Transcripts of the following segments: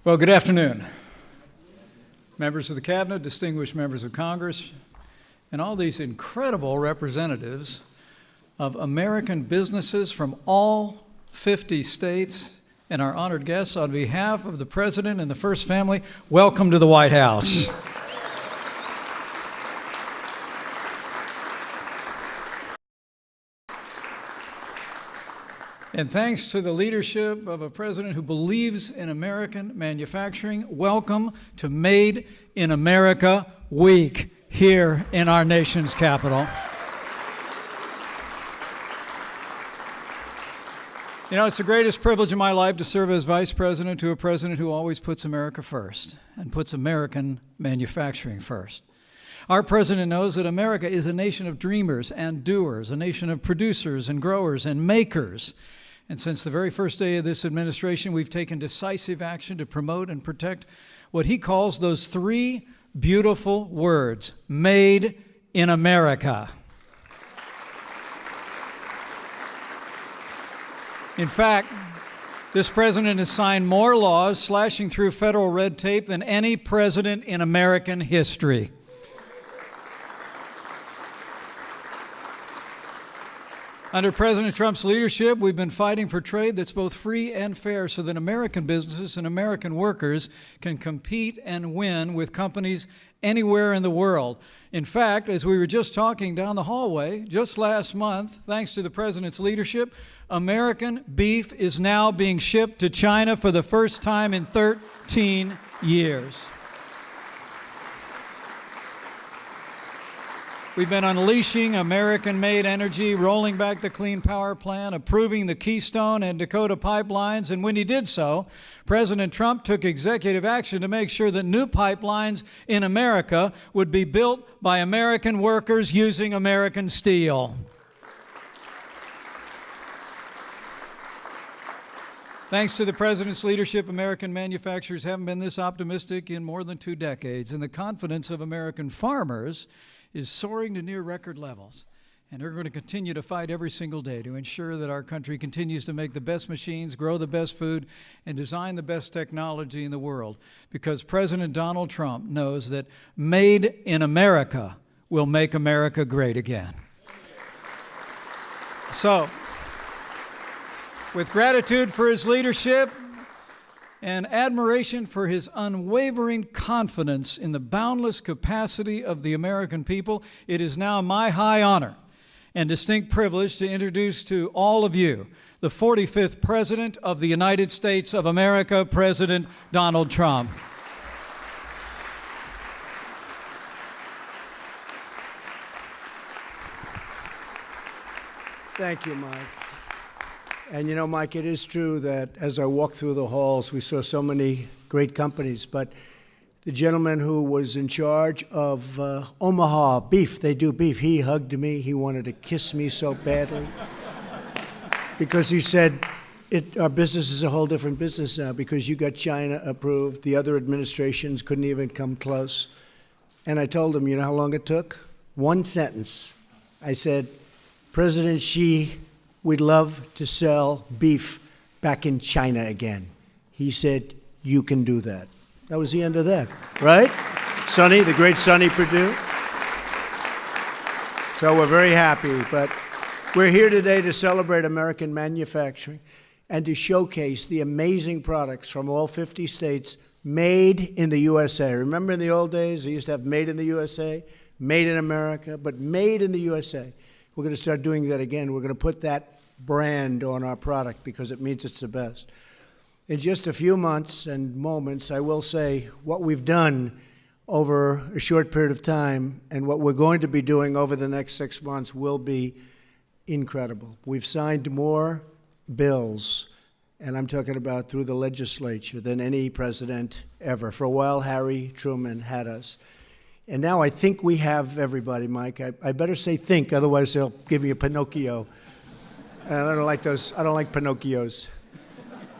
Well, good afternoon, members of the Cabinet, distinguished members of Congress, and all these incredible representatives of American businesses from all 50 states, and our honored guests. On behalf of the President and the First Family, welcome to the White House. And thanks to the leadership of a president who believes in American manufacturing, welcome to Made in America Week here in our nation's capital. You know, it's the greatest privilege of my life to serve as vice president to a president who always puts America first and puts American manufacturing first. Our president knows that America is a nation of dreamers and doers, a nation of producers and growers and makers. And since the very first day of this administration, we've taken decisive action to promote and protect what he calls those three beautiful words: Made in America. In fact, this president has signed more laws slashing through federal red tape than any president in American history. Under President Trump's leadership, we've been fighting for trade that's both free and fair so that American businesses and American workers can compete and win with companies anywhere in the world. In fact, as we were just talking down the hallway, just last month, thanks to the President's leadership, American beef is now being shipped to China for the first time in 13 years. We've been unleashing American-made energy, rolling back the Clean Power Plan, approving the Keystone and Dakota pipelines, and when he did so, President Trump took executive action to make sure that new pipelines in America would be built by American workers using American steel. Thanks to the President's leadership, American manufacturers haven't been this optimistic in more than 2 decades, and the confidence of American farmers is soaring to near record levels. And we're going to continue to fight every single day to ensure that our country continues to make the best machines, grow the best food, and design the best technology in the world. Because President Donald Trump knows that Made in America will make America great again. So, with gratitude for his leadership and admiration for his unwavering confidence in the boundless capacity of the American people, it is now my high honor and distinct privilege to introduce to all of you the 45th President of the United States of America, President Donald Trump. Thank you, Mike. And you know, Mike, it is true that as I walked through the halls, we saw so many great companies, but the gentleman who was in charge of Omaha Beef, they do beef, he hugged me. He wanted to kiss me so badly because he said, our business is a whole different business now because you got China approved. The other administrations couldn't even come close. And I told him, you know how long it took? 1 sentence. I said, President Xi, we'd love to sell beef back in China again. He said, you can do that. That was the end of that, right? Sonny, the great Sonny Perdue. So we're very happy, but we're here today to celebrate American manufacturing and to showcase the amazing products from all 50 states made in the USA. Remember in the old days, they used to have made in the USA, made in America, but made in the USA. We're going to start doing that again. We're going to put that brand on our product because it means it's the best. In just a few months and moments, I will say what we've done over a short period of time and what we're going to be doing over the next 6 months will be incredible. We've signed more bills, and I'm talking about through the legislature, than any president ever. For a while, Harry Truman had us. And now I think we have everybody, Mike. I better say think, otherwise they'll give me a Pinocchio. And I don't like those. I don't like Pinocchios.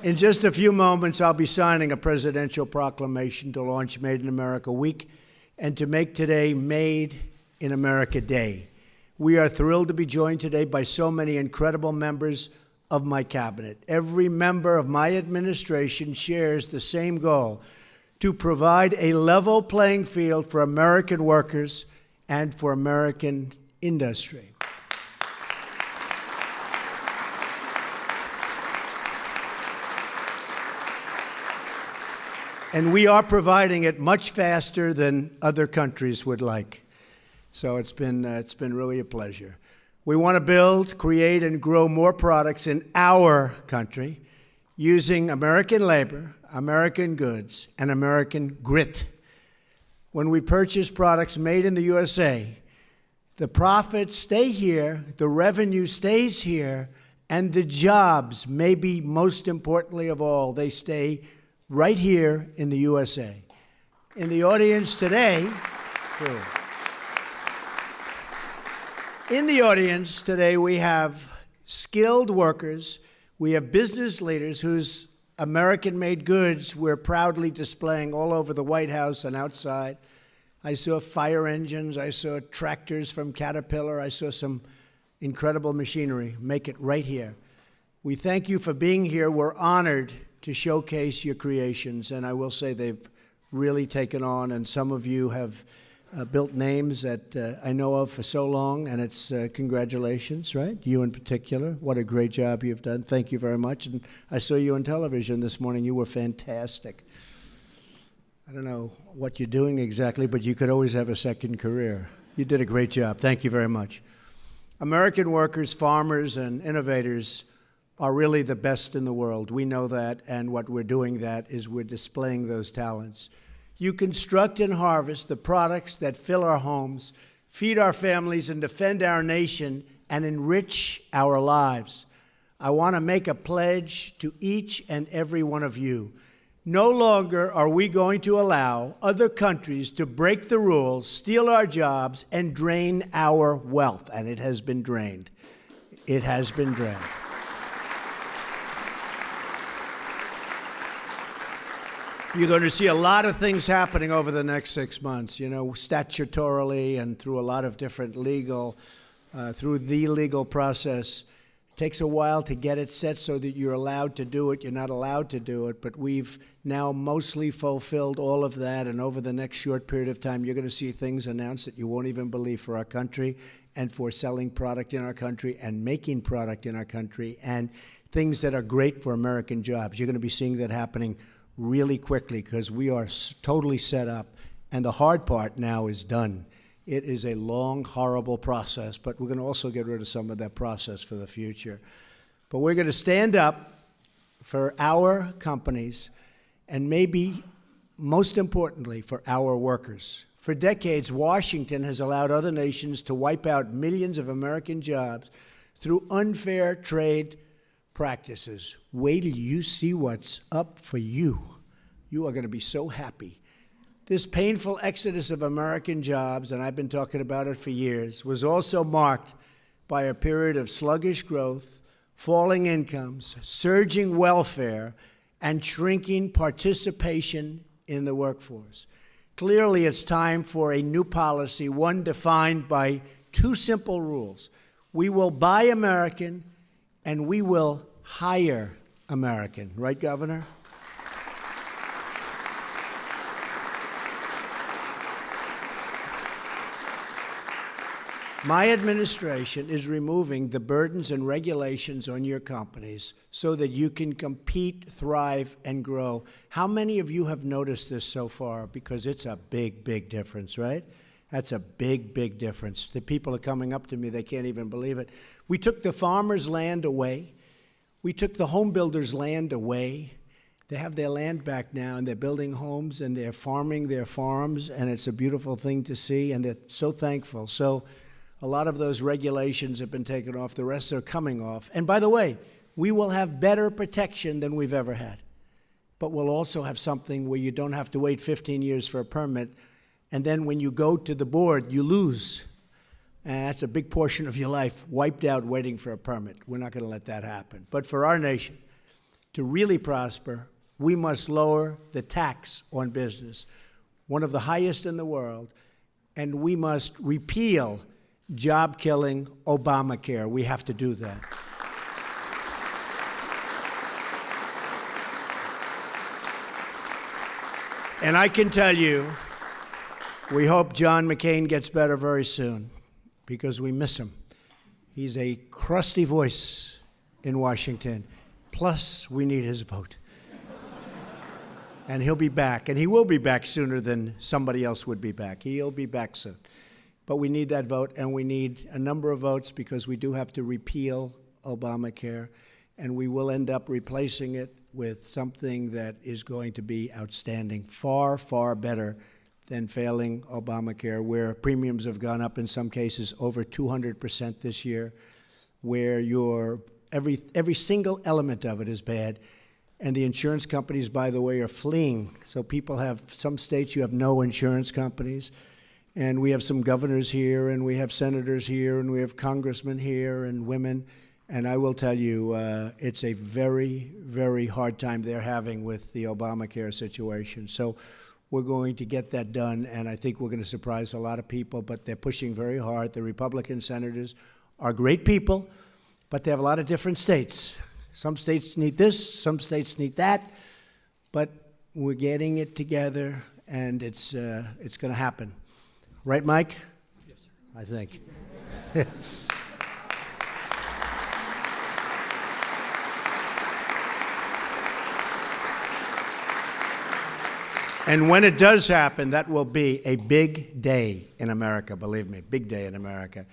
In just a few moments, I'll be signing a presidential proclamation to launch Made in America Week and to make today Made in America Day. We are thrilled to be joined today by so many incredible members of my cabinet. Every member of my administration shares the same goal: to provide a level playing field for American workers and for American industry. And we are providing it much faster than other countries would like. So it's been really a pleasure. We want to build, create, and grow more products in our country using American labor, American goods, and American grit. When we purchase products made in the USA, the profits stay here, the revenue stays here, and the jobs, maybe most importantly of all, they stay right here in the USA. In the audience today, we have skilled workers, we have business leaders whose American-made goods we're proudly displaying all over the White House and outside. I saw fire engines, I saw tractors from Caterpillar, I saw some incredible machinery. Make it right here. We thank you for being here. We're honored to showcase your creations, and I will say they've really taken on, and some of you have built names that I know of for so long, and it's congratulations, right? You in particular. What a great job you've done. Thank you very much. And I saw you on television this morning. You were fantastic. I don't know what you're doing exactly, but you could always have a second career. You did a great job. Thank you very much. American workers, farmers, and innovators are really the best in the world. We know that, and what we're doing that is we're displaying those talents. You construct and harvest the products that fill our homes, feed our families, and defend our nation, and enrich our lives. I want to make a pledge to each and every one of you. No longer are we going to allow other countries to break the rules, steal our jobs, and drain our wealth. And it has been drained. It has been drained. You're going to see a lot of things happening over the next 6 months, you know, statutorily and through a lot of different through the legal process. It takes a while to get it set so that you're allowed to do it. You're not allowed to do it, but we've now mostly fulfilled all of that, and over the next short period of time, you're going to see things announced that you won't even believe for our country and for selling product in our country and making product in our country and things that are great for American jobs. You're going to be seeing that happening really quickly because we are totally set up, and the hard part now is done. It is a long, horrible process, but we're going to also get rid of some of that process for the future. But we're going to stand up for our companies and maybe most importantly for our workers. For decades, Washington has allowed other nations to wipe out millions of American jobs through unfair trade practices. Wait till you see what's up for you. You are going to be so happy. This painful exodus of American jobs, and I've been talking about it for years, was also marked by a period of sluggish growth, falling incomes, surging welfare, and shrinking participation in the workforce. Clearly, it's time for a new policy, one defined by two simple rules. We will buy American, and we will hire American. Right, Governor? My administration is removing the burdens and regulations on your companies so that you can compete, thrive, and grow. How many of you have noticed this so far? Because it's a big, big difference, right? That's a big, big difference. The people are coming up to me, they can't even believe it. We took the farmers' land away. We took the home builders' land away. They have their land back now, and they're building homes, and they're farming their farms, and it's a beautiful thing to see, and they're so thankful. So a lot of those regulations have been taken off. The rest are coming off. And by the way, we will have better protection than we've ever had. But we'll also have something where you don't have to wait 15 years for a permit, and then when you go to the board, you lose. And that's a big portion of your life wiped out waiting for a permit. We're not going to let that happen. But for our nation to really prosper, we must lower the tax on business, one of the highest in the world, and we must repeal job-killing Obamacare. We have to do that. And I can tell you, we hope John McCain gets better very soon because we miss him. He's a crusty voice in Washington. Plus, we need his vote. And he'll be back. And he will be back sooner than somebody else would be back. He'll be back soon. But we need that vote, and we need a number of votes because we do have to repeal Obamacare, and we will end up replacing it with something that is going to be outstanding, far, far better than failing Obamacare, where premiums have gone up in some cases over 200% this year, where every single element of it is bad. And the insurance companies, by the way, are fleeing. So people have, some states you have no insurance companies. And we have some governors here, and we have senators here, and we have congressmen here, and women. And I will tell you, it's a very, very hard time they're having with the Obamacare situation. So we're going to get that done, and I think we're going to surprise a lot of people, but they're pushing very hard. The Republican senators are great people, but they have a lot of different states. Some states need this, some states need that, but we're getting it together, and it's going to happen. Right, Mike? Yes, sir. I think. And when it does happen, that will be a big day in America, believe me, big day in America.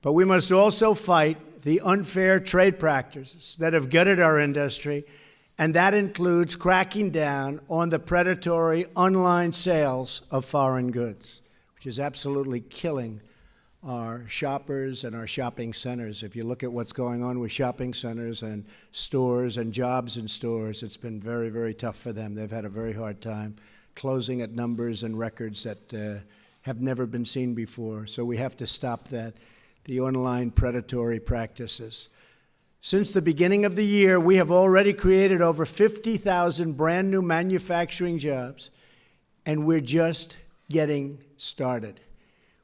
But we must also fight the unfair trade practices that have gutted our industry, and that includes cracking down on the predatory online sales of foreign goods, which is absolutely killing our shoppers and our shopping centers. If you look at what's going on with shopping centers and stores and jobs in stores, it's been very, very tough for them. They've had a very hard time closing at numbers and records that have never been seen before. So we have to stop that, the online predatory practices. Since the beginning of the year, we have already created over 50,000 brand new manufacturing jobs, and we're just getting started.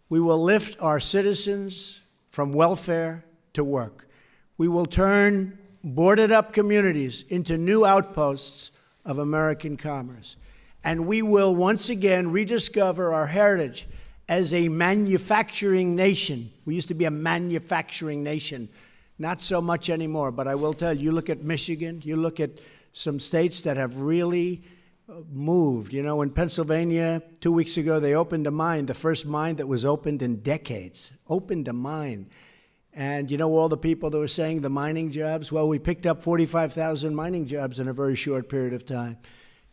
We will lift our citizens from welfare to work. We will turn boarded up communities into new outposts of American commerce. And we will once again rediscover our heritage as a manufacturing nation. We used to be a manufacturing nation. Not so much anymore, but I will tell you, you look at Michigan, you look at some states that have really moved. You know, in Pennsylvania, 2 weeks ago, they opened a mine, the first mine that was opened in decades. Opened a mine. And you know all the people that were saying the mining jobs? Well, we picked up 45,000 mining jobs in a very short period of time.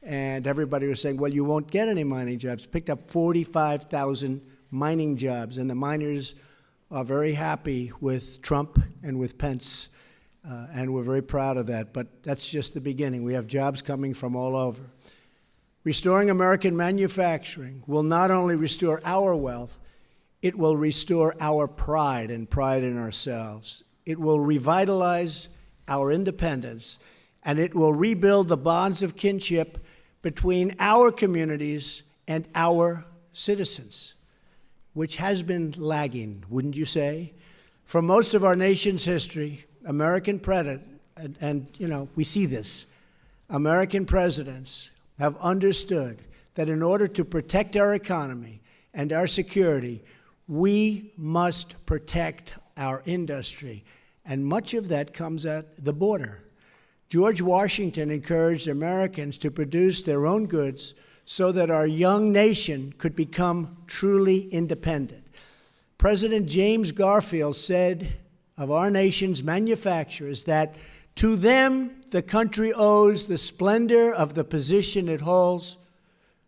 And everybody was saying, well, you won't get any mining jobs. Picked up 45,000 mining jobs. And the miners are very happy with Trump and with Pence. And we're very proud of that. But that's just the beginning. We have jobs coming from all over. Restoring American manufacturing will not only restore our wealth, it will restore our pride and pride in ourselves. It will revitalize our independence, and it will rebuild the bonds of kinship between our communities and our citizens, which has been lagging, wouldn't you say? For most of our nation's history, American presidents, and you know, we see this, American presidents have understood that in order to protect our economy and our security, we must protect our industry. And much of that comes at the border. George Washington encouraged Americans to produce their own goods so that our young nation could become truly independent. President James Garfield said of our nation's manufacturers that to them the country owes the splendor of the position it holds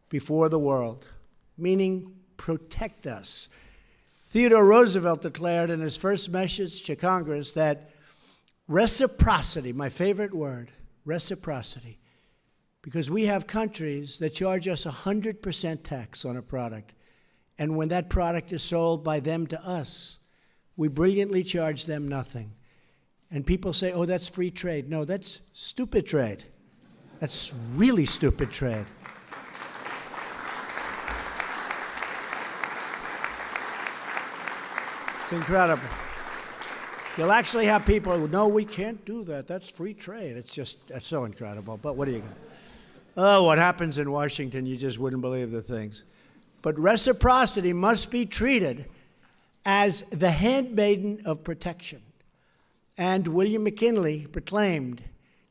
before the world, meaning protect us. Theodore Roosevelt declared in his first message to Congress that reciprocity, my favorite word, reciprocity, because we have countries that charge us 100% tax on a product, and when that product is sold by them to us, we brilliantly charge them nothing. And people say, oh, that's free trade. No, that's stupid trade. That's really stupid trade. It's incredible. You'll actually have people who, no, we can't do that. That's free trade. It's just, that's so incredible. But what are you going to do? Oh, what happens in Washington, you just wouldn't believe the things. But reciprocity must be treated as the handmaiden of protection. And William McKinley proclaimed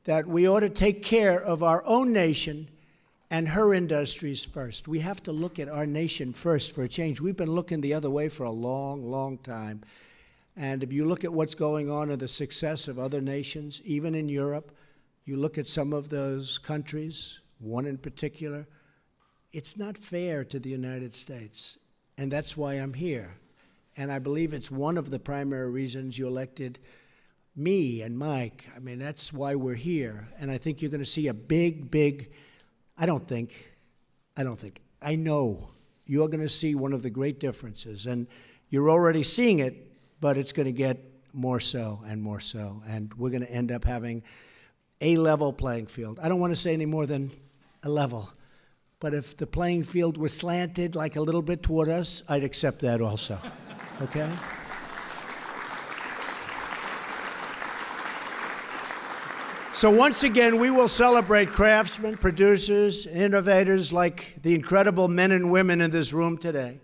that we ought to take care of our own nation and her industries first. We have to look at our nation first for a change. We've been looking the other way for a long, long time. And if you look at what's going on in the success of other nations, even in Europe, you look at some of those countries, one in particular, it's not fair to the United States. And that's why I'm here. And I believe it's one of the primary reasons you elected me and Mike. I mean, that's why we're here. And I think you're going to see a big, I know you're going to see one of the great differences. And you're already seeing it, but it's going to get more so and more so. And we're going to end up having a level playing field. I don't want to say any more than a level. But if the playing field was slanted like a little bit toward us, I'd accept that also. Okay? So once again, we will celebrate craftsmen, producers, innovators like the incredible men and women in this room today.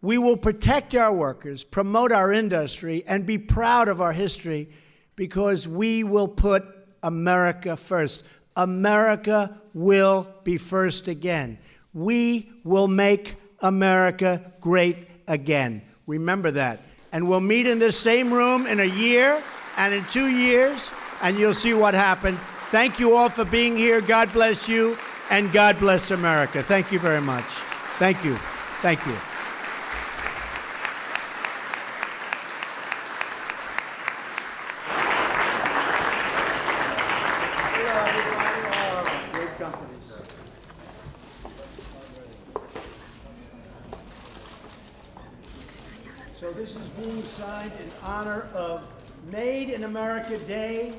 We will protect our workers, promote our industry, and be proud of our history because we will put America first. America will be first again. We will make America great again. Remember that. And we'll meet in this same room in a year and in 2 years, and you'll see what happened. Thank you all for being here. God bless you, and God bless America. Thank you very much. Thank you. Thank you. Great companies. So this is being signed in honor of Made in America Day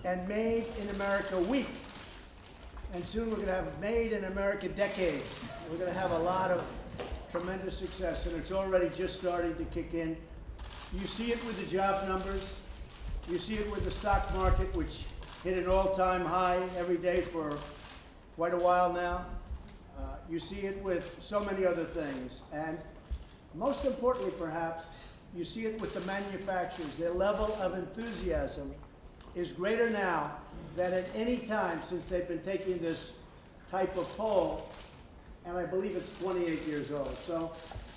and Made in America Week. And soon we're going to have Made in America Decades. We're going to have a lot of tremendous success, and it's already just starting to kick in. You see it with the job numbers. You see it with the stock market, which hit an all-time high every day for quite a while now. You see it with so many other things. And most importantly, perhaps, you see it with the manufacturers. Their level of enthusiasm is greater now than at any time since they've been taking this type of poll, and I believe it's 28 years old. So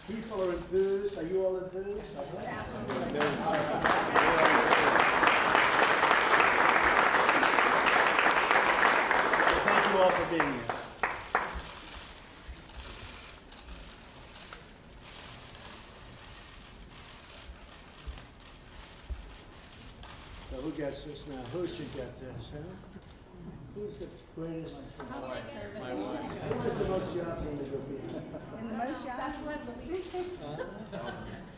people are enthused. Are you all enthused? Absolutely. Thank you all for being here. So who gets this now? Who should get this, huh? Who's the greatest? I'll take it. My wife. Who has the most jobs in the group here? And the most jobs? That's Leslie.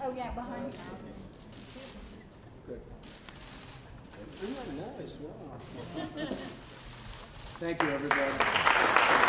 Oh, yeah, behind you. Good. Oh, nice, wow. Thank you, everybody.